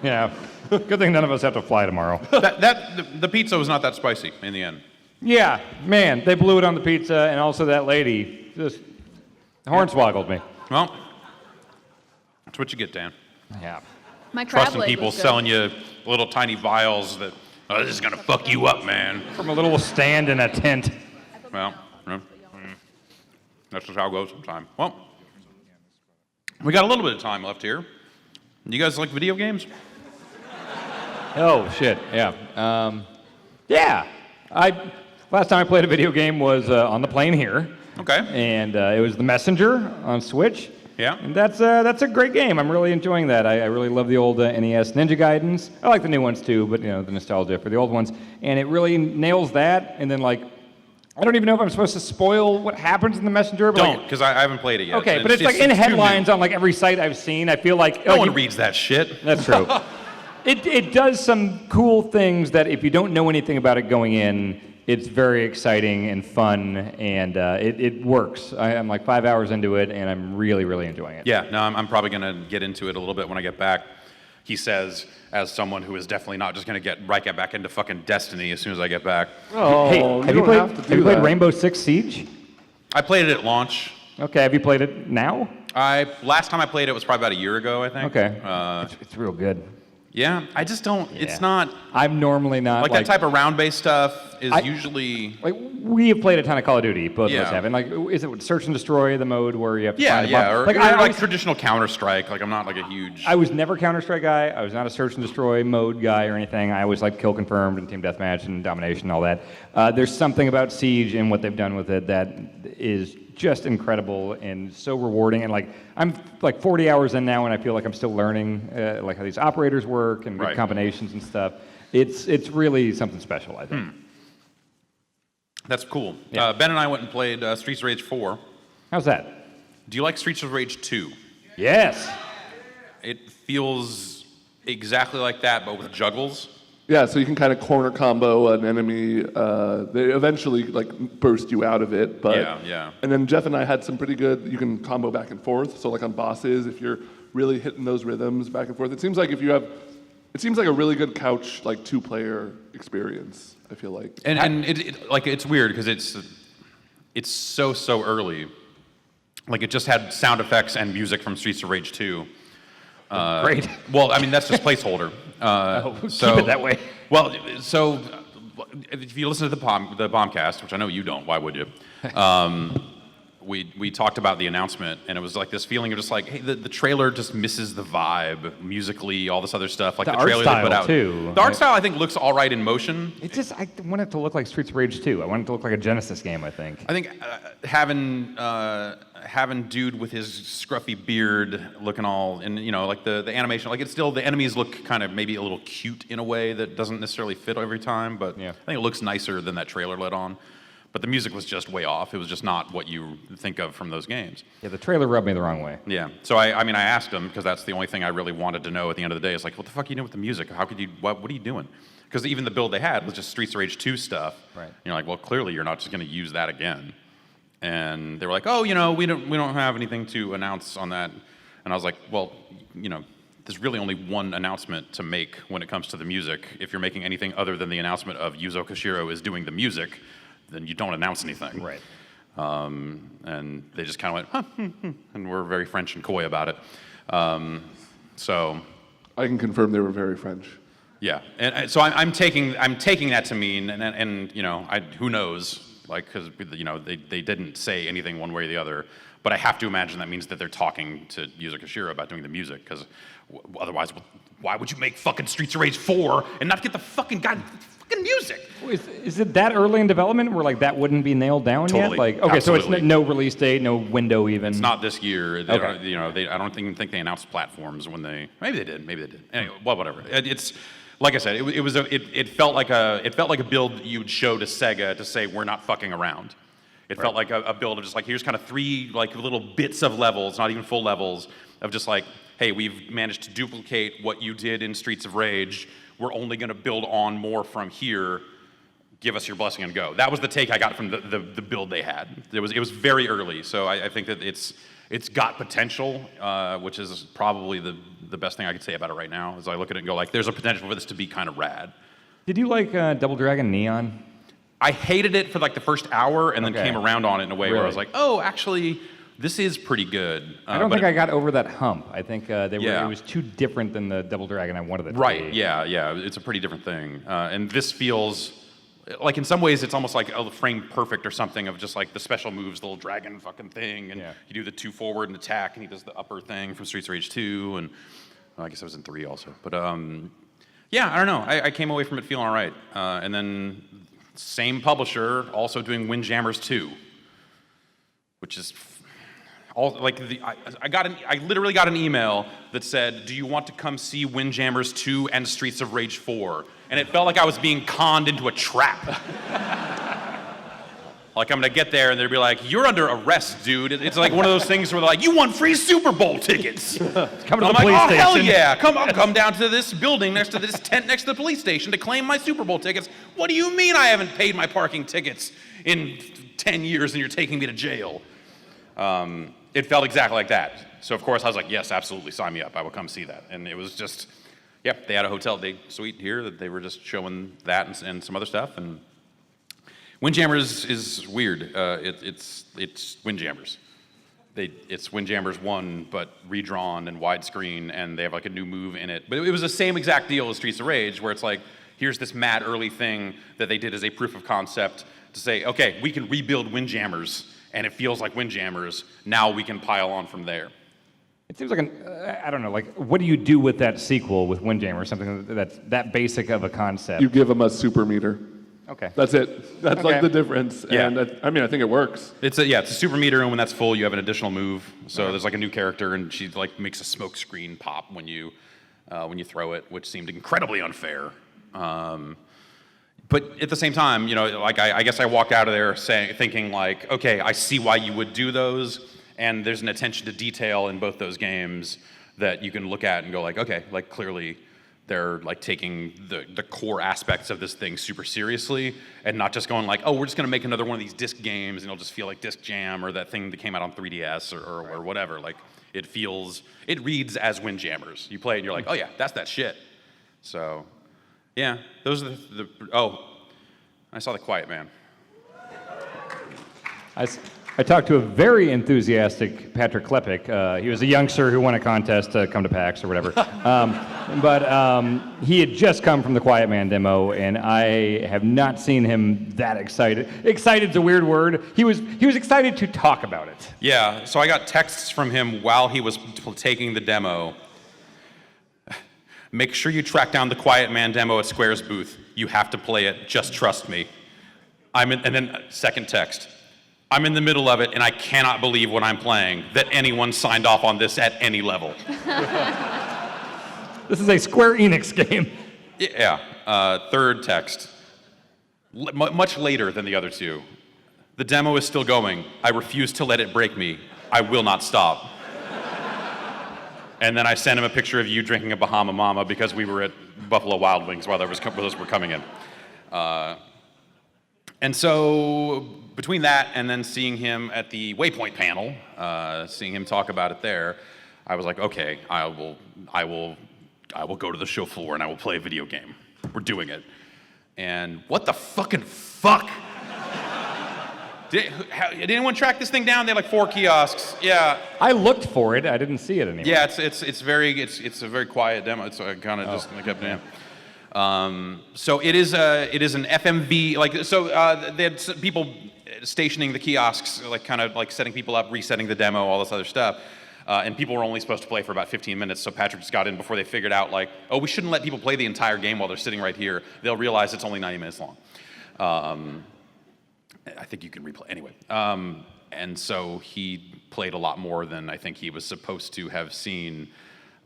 Yeah. Good thing none of us have to fly tomorrow.
the pizza was not that spicy in the end.
Yeah, man, they blew it on the pizza, and also that lady just hornswoggled me.
Well, that's what you get, Dan.
Yeah.
My crab
Trusting
leg
people
was good.
selling you little tiny vials that, oh, this is gonna fuck you up, man.
From a little stand in a tent.
Well, yeah. That's just how it goes sometimes. Well, we got a little bit of time left here. You guys like video games?
Oh shit, yeah. Yeah. Last time I played a video game was on the plane here,
Okay.
and it was The Messenger on Switch.
Yeah.
And that's a great game. I'm really enjoying that. I really love the old NES Ninja Gaidens. I like the new ones too, but you know the nostalgia for the old ones. And it really nails that. And then like, I don't even know if I'm supposed to spoil what happens in The Messenger. But
Don't, because I haven't played it yet.
Okay, but it's like in
too
headlines
new.
on like every site I've seen. I feel like
No
like,
one reads that shit.
That's true. It does some cool things that if you don't know anything about it going in, it's very exciting and fun, and it works. I'm like 5 hours into it, and I'm really, really enjoying it.
Yeah, no, I'm probably going to get into it a little bit when I get back. He says, as someone who is definitely not just going to get back into fucking Destiny as soon as I get back.
Oh,
Hey,
you
have you
don't
played,
have to
have
do
you played
that.
Rainbow Six Siege?
I played it at launch.
Okay, have you played it now?
Last time I played it was probably about a year ago, I think.
Okay.
Uh,
It's real good.
yeah, I just don't. It's
Yeah.
not
I'm normally not
like that type of round-based stuff is
I-
usually.
Like we have played a ton of Call of Duty, both of
Yeah.
us have. And like, is it Search and Destroy the mode where you have to
Yeah,
find a
yeah,
bomb?
or
like
or
I
like
was-
traditional Counter-Strike. Like I'm not like a huge.
I was never Counter-Strike guy. I was not a Search and Destroy mode guy or anything. I always like Kill Confirmed and Team Deathmatch and Domination and all that. There's something about Siege and what they've done with it that is just incredible and so rewarding. And like I'm like 40 hours in now, and I feel like I'm still learning like how these operators work and
Right.
combinations and stuff. It's really something special, I think.
That's cool.
Yeah.
Ben and I went and played Streets of Rage 4.
How's that?
Do you like Streets of Rage 2?
Yes.
It feels exactly like that, but with juggles.
Yeah, so you can kind of corner combo an enemy. They eventually like burst you out of it, but
Yeah, yeah.
And then Jeff and I had some pretty good. You can combo back and forth. So like on bosses, if you're really hitting those rhythms back and forth, it seems like it seems like a really good couch like 2-player experience. I feel like.
And like it's weird because it's so early. Like it just had sound effects and music from Streets of Rage 2.
Great.
Well, I mean that's just placeholder.
Keep it that way.
Well, so if you listen to the Bombcast, which I know you don't, why would you? we talked about the announcement, and it was like this feeling of just like, hey, the trailer just misses the vibe musically, all this other stuff. Like
The
the
art
trailer they put
style,
out.
too.
The art style, I think, looks all right in motion.
It's just, I want it to look like Streets of Rage 2. I want it to look like a Genesis game, I think.
I think having dude with his scruffy beard looking all, and like the animation, like it's still, the enemies look kind of maybe a little cute in a way that doesn't necessarily fit every time, but
Yeah.
I think it looks nicer than that trailer let on. But the music was just way off. It was just not what you think of from those games.
Yeah, the trailer rubbed me the wrong way.
Yeah. So I mean, I asked him because that's the only thing I really wanted to know at the end of the day. It's like, what the fuck are you doing with the music? How could you? What are you doing? Because even the build they had was just Streets of Rage 2 stuff.
Right.
And you're like, well, clearly you're not just going to use that again. And they were like, oh, we don't have anything to announce on that. And I was like, well, there's really only one announcement to make when it comes to the music. If you're making anything other than the announcement of Yuzo Koshiro is doing the music, then you don't announce anything.
Right.
And they just kind of went, huh, and were very French and coy about it. So,
I can confirm they were very French.
yeah, and so I'm taking that to mean, and who knows, like, because they didn't say anything one way or the other, but I have to imagine that means that they're talking to Yuzo Koshiro about doing the music, because otherwise, why would you make fucking Streets of Rage 4 and not get the fucking music?
Is it that early in development where like that wouldn't be nailed down
Totally.
yet? Like, okay, so
Absolutely.
it's no release date, no window even.
It's not this year. They
Okay.
don't, I don't even think they announced platforms when they. Maybe they did. Anyway, well, whatever. It's like I said. It felt like a build you'd show to Sega to say we're not fucking around. It felt like a build of just like here's kind of 3 like little bits of levels, not even full levels, of just like, hey, we've managed to duplicate what you did in Streets of Rage. We're only going to build on more from here. Give us your blessing and go. That was the take I got from the build they had. It was very early, so I think that it's got potential, which is probably the best thing I could say about it right now. As I look at it and go like, there's a potential for this to be kind of rad.
Did you like Double Dragon Neon?
I hated it for like the first hour, and then
Okay.
came around on it in a way where I
Really?
was like, oh, actually, this is pretty good.
I don't
but
think I got over that hump. I think
Yeah.
it was too different than the Double Dragon I wanted it to
Right,
be.
yeah, it's a pretty different thing. And this feels, like in some ways it's almost like a frame perfect or something of just like the special moves, the little dragon fucking thing, and
Yeah.
you do the 2 forward and attack, and he does the upper thing from Streets of Rage 2, and well, I guess I was in 3 also. But yeah, I don't know, I came away from it feeling all right. And then same publisher also doing Windjammers 2, which is all like I literally got an email that said, "Do you want to come see Windjammers 2 and Streets of Rage 4?" And it felt like I was being conned into a trap. Like I'm gonna get there and they'd be like, "You're under arrest, dude." It's like one of those things where they're like, "You won free Super Bowl tickets."
Come to
I'm
the
like,
police
"Oh
station.
hell yeah! I'll come down to this building next to this tent next to the police station to claim my Super Bowl tickets." What do you mean I haven't paid my parking tickets in 10 years and you're taking me to jail? It felt exactly like that. So of course I was like, yes, absolutely, sign me up. I will come see that. And it was just, yep, they had a hotel day suite here that they were just showing that and some other stuff. And Windjammers is weird. It's Windjammers. It's Windjammers 1, but redrawn and widescreen, and they have like a new move in it. But it was the same exact deal as Streets of Rage, where it's like, here's this mad early thing that they did as a proof of concept to say, okay, we can rebuild Windjammers, and it feels like Windjammers. Now we can pile on from there.
It seems like I don't know, like, what do you do with that sequel with Windjammer, something that's that basic of a concept?
You give them a super meter.
Okay.
That's it. That's
Okay.
like the difference.
Yeah.
And I mean, I think it works.
It's a super meter, and when that's full, you have an additional move. So there's like a new character, and she like makes a smoke screen pop when you throw it, which seemed incredibly unfair. But at the same time, like I guess I walked out of there thinking like, okay, I see why you would do those, and there's an attention to detail in both those games that you can look at and go like, okay, like clearly they're like taking the core aspects of this thing super seriously and not just going like, oh, we're just gonna make another one of these disc games and it'll just feel like Disc Jam or that thing that came out on 3DS or whatever. Like it reads as Windjammers. You play it and you're like, oh yeah, that's that shit. So yeah, those are I saw The Quiet Man.
I talked to a very enthusiastic Patrick Klepek. He was a youngster who won a contest to come to PAX or whatever. But he had just come from the Quiet Man demo, and I have not seen him that excited. Excited's a weird word. He was excited to talk about it.
Yeah, so I got texts from him while he was taking the demo. Make sure you track down the Quiet Man demo at Square's booth. You have to play it. Just trust me. And then second text. I'm in the middle of it, and I cannot believe what I'm playing, that anyone signed off on this at any level.
This is a Square Enix game.
Yeah. Third text. Much later than the other two. The demo is still going. I refuse to let it break me. I will not stop. And then I sent him a picture of you drinking a Bahama Mama because we were at Buffalo Wild Wings while those were coming in. And so between that and then seeing him at the Waypoint panel, seeing him talk about it there, I was like, okay, I will go to the show floor and I will play a video game. We're doing it. And what the fucking fuck? Did anyone track this thing down? They had like 4 kiosks. Yeah.
I looked for it. I didn't see it anywhere.
Yeah, it's a very quiet demo. It's kind of just kept in. So it is an FMV, they had people stationing the kiosks, setting people up, resetting the demo, all this other stuff. And people were only supposed to play for about 15 minutes, so Patrick just got in before they figured out, we shouldn't let people play the entire game while they're sitting right here. They'll realize it's only 90 minutes long. I think you can replay. Anyway. And so he played a lot more than I think he was supposed to have seen.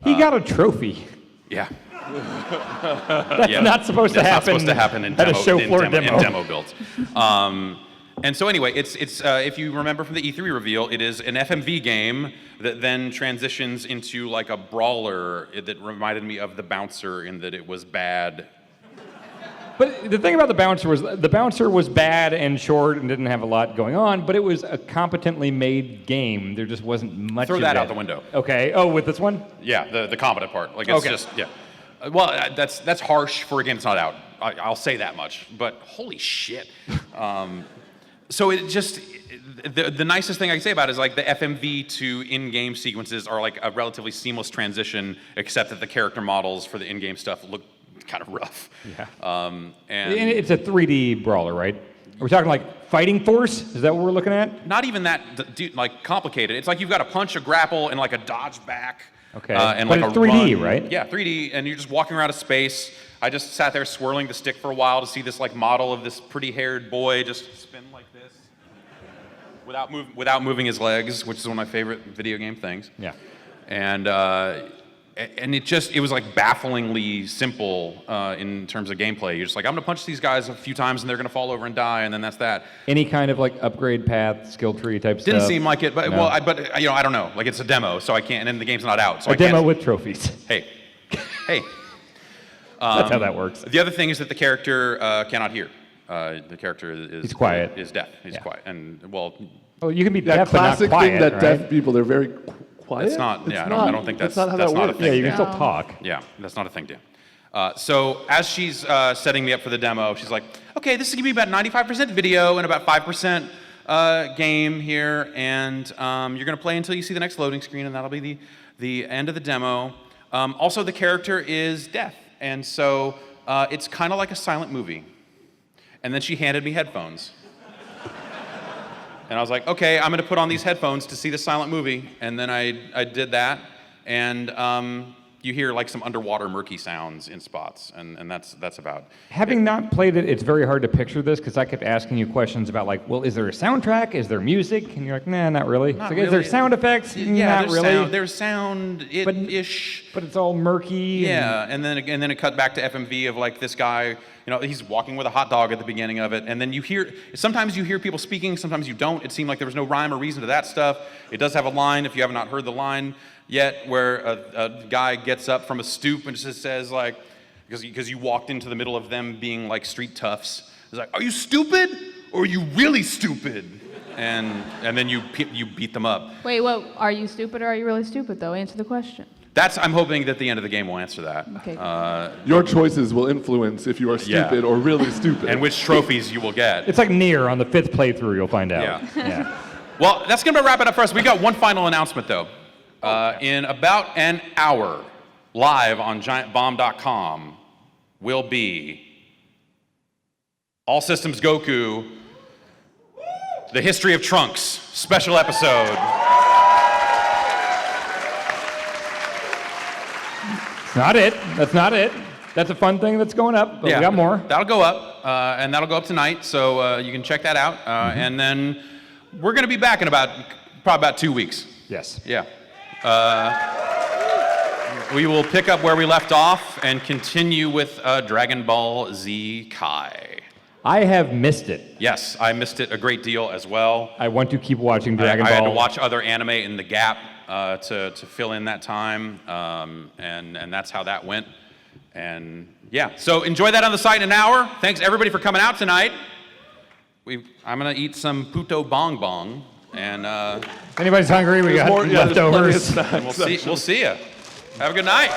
He got a trophy.
Yeah.
That's not supposed to happen.
Not supposed to happen in
at a show floor
in demo builds. And so anyway, it's if you remember from the E3 reveal, it is an FMV game that then transitions into like a brawler that reminded me of the Bouncer in that it was bad.
But the thing about the Bouncer was bad and short and didn't have a lot going on, but it was a competently made game. There just wasn't much
Throw
of
that
it.
out the window.
Okay. Oh, with this one?
Yeah, the competent part. Like it's just, yeah. Well, that's harsh for a game that's not out. I'll say that much. But holy shit. So it just, the nicest thing I can say about it is like the FMV to in-game sequences are like a relatively seamless transition, except that the character models for the in-game stuff look kind of rough.
Yeah.
And
it's a 3D brawler, right? Are we talking like Fighting Force? Is that what we're looking at?
not even that complicated. It's like you've got a punch, a grapple, and like a dodge back.
Okay.
And
But
like
it's
a
3D,
run.
right?
Yeah, 3D, and you're just walking around a space. I just sat there swirling the stick for a while to see this like model of this pretty-haired boy just spin like this without moving his legs, which is one of my favorite video game things.
Yeah.
And it was like bafflingly simple in terms of gameplay. You're just like, I'm gonna punch these guys a few times and they're gonna fall over and die, and then that's that.
Any kind of like upgrade path, skill tree type stuff?
Didn't seem like it, but
No.
I don't know. Like it's a demo, so I can't, and the game's not out, so
A
I can't.
demo with trophies.
Hey.
That's how that works.
The other thing is that the character cannot hear. The character is
He's quiet.
Is deaf. He's
Yeah.
quiet, and well,
Oh, you can be
That
deaf but not
classic
quiet,
thing that
right?
deaf people, they're very quiet.
it's not.
It's
Yeah,
not,
I don't think that's
not how
that's
that
not a
works.
thing.
Yeah, you can
Dan.
still talk.
Yeah, that's not a thing, Dan. So as she's setting me up for the demo, she's like, okay, this is gonna be about 95% video and about 5% game here, and you're gonna play until you see the next loading screen, and that'll be the end of the demo. Also, the character is deaf, and so it's kind of like a silent movie. And then she handed me headphones. And I was like, okay, I'm gonna put on these headphones to see the silent movie. And then I did that, and you hear like some underwater murky sounds in spots, and that's about.
Having not played it, it's very hard to picture this because I kept asking you questions about like, well, is there a soundtrack? Is there music? And you're like, nah, not really.
Not
It's like, is there
really.
sound effects?
Yeah,
not really.
There's sound-ish.
But it's all murky.
Yeah, and then it cut back to FMV of like this guy, he's walking with a hot dog at the beginning of it, and then sometimes you hear people speaking, sometimes you don't. It seemed like there was no rhyme or reason to that stuff. It does have a line, if you have not heard the line yet, where a guy gets up from a stoop and just says like, because you walked into the middle of them being like street toughs, it's like, are you stupid or are you really stupid? And then you beat them up.
Wait, what? Are you stupid or are you really stupid, though? Answer the question.
I'm hoping that the end of the game will answer that.
Okay.
Your choices will influence if you are stupid or really stupid.
And which trophies you will get.
It's like Nier on the 5th playthrough, you'll find out.
Yeah. Well, that's going to wrap it up for us. We got one final announcement, though. In about an hour, live on GiantBomb.com will be All Systems Goku, The History of Trunks special episode.
It's not it. That's not it. That's a fun thing that's going up, but we got more.
That'll go up, and that'll go up tonight, so you can check that out. And then we're going to be back in probably about 2 weeks.
Yes.
Yeah. We will pick up where we left off and continue with Dragon Ball Z Kai.
I have missed it.
Yes, I missed it a great deal as well.
I want to keep watching Dragon
I
Ball.
had to watch other anime in the gap to fill in that time, and that's how that went. And yeah, so enjoy that on the site in an hour. Thanks everybody for coming out tonight. I'm gonna eat some puto bong bong, and
If anybody's hungry, we got
there's plenty of
leftovers.
snacks.
we'll see you. Have a good night.